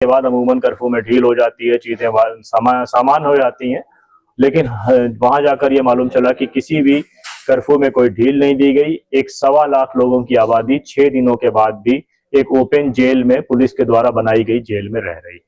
के बाद अमूमन कर्फ्यू में ढील हो जाती है, चीजें सामान हो जाती हैं। लेकिन वहां जाकर ये मालूम चला कि किसी भी कर्फ्यू में कोई ढील नहीं दी गई। एक 1.25 लाख लोगों की आबादी 6 दिनों के बाद भी एक ओपन जेल में पुलिस के द्वारा बनाई गई जेल में रह रही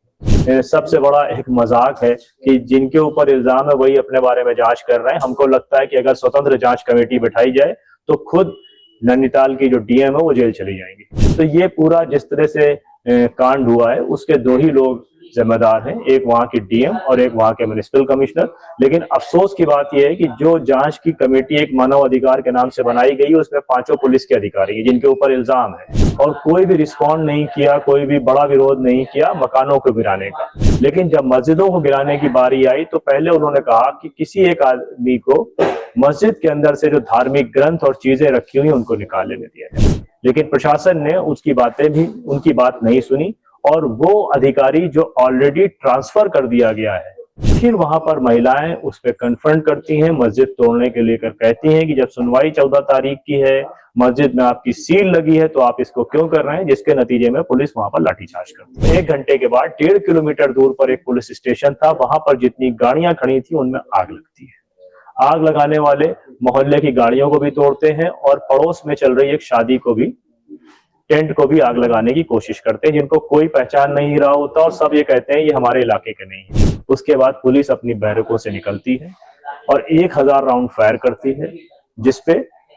है। सबसे बड़ा एक मजाक है कि जिनके ऊपर इल्जाम है वही अपने बारे में जांच कर रहे हैं। हमको लगता है कि अगर स्वतंत्र जांच कमेटी बिठाई जाए तो खुद नैनीताल की जो डीएम है वो जेल चली जाएंगी। तो ये पूरा जिस तरह से कांड हुआ है उसके दो ही लोग जिम्मेदार हैं, एक वहां की डीएम और एक वहां के म्युनिसिपल कमिश्नर। लेकिन अफसोस की बात यह है कि जो जांच की कमेटी एक मानव अधिकार के नाम से बनाई गई है उसमें 5 पुलिस के अधिकारी हैं जिनके ऊपर इल्जाम है, और कोई भी रिस्पॉन्ड नहीं किया, कोई भी बड़ा विरोध नहीं किया मकानों को गिराने का। लेकिन जब मस्जिदों को गिराने की बारी आई तो पहले उन्होंने कहा कि किसी एक आदमी को मस्जिद के अंदर से जो धार्मिक ग्रंथ और चीजें रखी हुई उनको निकाल लेने दिया जाए। लेकिन प्रशासन ने उनकी बात नहीं सुनी, और वो अधिकारी जो ऑलरेडी ट्रांसफर कर दिया गया है फिर वहां पर महिलाएं उस पर कन्फ्रंट करती हैं, मस्जिद तोड़ने के लेकर कहती हैं कि जब सुनवाई 14 तारीख की है, मस्जिद में आपकी सील लगी है तो आप इसको क्यों कर रहे हैं, जिसके नतीजे में पुलिस वहां पर लाठीचार्ज करती है। 1 घंटे के बाद 1.5 किलोमीटर दूर पर एक पुलिस स्टेशन था, वहां पर जितनी गाड़ियां खड़ी थी उनमें आग लगती है। आग लगाने वाले मोहल्ले की गाड़ियों को भी तोड़ते हैं और पड़ोस में चल रही एक शादी को भी, टेंट को भी आग लगाने की कोशिश करते हैं, जिनको कोई पहचान नहीं रहा होता और सब ये कहते हैं ये हमारे इलाके के नहीं है। उसके बाद पुलिस अपनी बैरकों से निकलती है और 1000 राउंड फायर करती है, जिसपे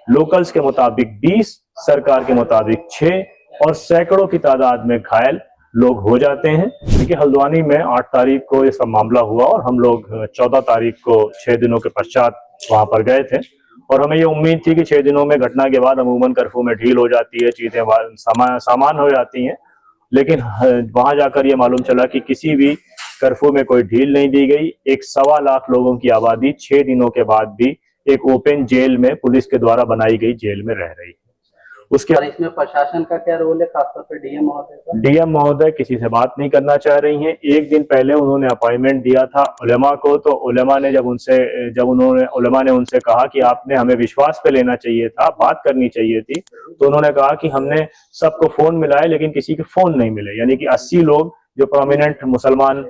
लोकल्स के मुताबिक 20, सरकार के मुताबिक 6 और सैकड़ों की तादाद में घायल लोग हो जाते हैं। देखिए हल्द्वानी में 8 तारीख को ये सब मामला हुआ और हम लोग 14 तारीख को 6 दिनों के पश्चात वहां पर गए थे, और हमें ये उम्मीद थी कि 6 दिनों में घटना के बाद अमूमन कर्फ्यू में ढील हो जाती है, चीजें सामान हो जाती हैं। लेकिन वहां जाकर ये मालूम चला कि किसी भी कर्फ्यू में कोई ढील नहीं दी गई। एक 1.25 लाख लोगों की आबादी 6 दिनों के बाद भी एक ओपन जेल में पुलिस के द्वारा बनाई गई जेल में रह रही है। उसके इसमें प्रशासन का क्या रोल है, खासतौर पर डीएम महोदय का? डीएम महोदय किसी से बात नहीं करना चाह रही हैं। एक दिन पहले उन्होंने अपॉइंटमेंट दिया था उलेमा को, तो उलेमा ने उनसे कहा कि आपने हमें विश्वास पे लेना चाहिए था, बात करनी चाहिए थी। तो उन्होंने कहा कि हमने सबको फोन मिलाए लेकिन किसी के फोन नहीं मिले, यानी कि 80 लोग जो प्रोमिनेंट मुसलमान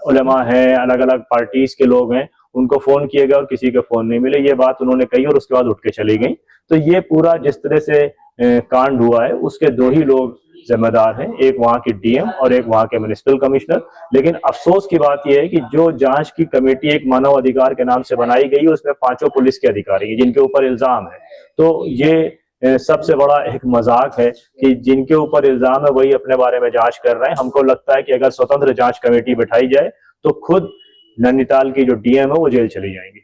उलेमा है, अलग अलग पार्टीज के लोग हैं, उनको फोन किए गए और किसी के फोन नहीं मिले। ये बात उन्होंने कही और उसके बाद उठ के चली गई। तो ये पूरा जिस तरह से कांड हुआ है उसके दो ही लोग जिम्मेदार हैं, एक वहां की डीएम और एक वहां के म्युनिसिपल कमिश्नर। लेकिन अफसोस की बात यह है कि जो जांच की कमेटी एक मानव अधिकार के नाम से बनाई गई है उसमें 5 पुलिस के अधिकारी हैं जिनके ऊपर इल्जाम है। तो ये सबसे बड़ा एक मजाक है कि जिनके ऊपर इल्जाम है वही अपने बारे में जांच कर रहे हैं। हमको लगता है कि अगर स्वतंत्र जांच कमेटी बिठाई जाए तो खुद नैनीताल की जो डीएम है वो जेल चली जाएंगी।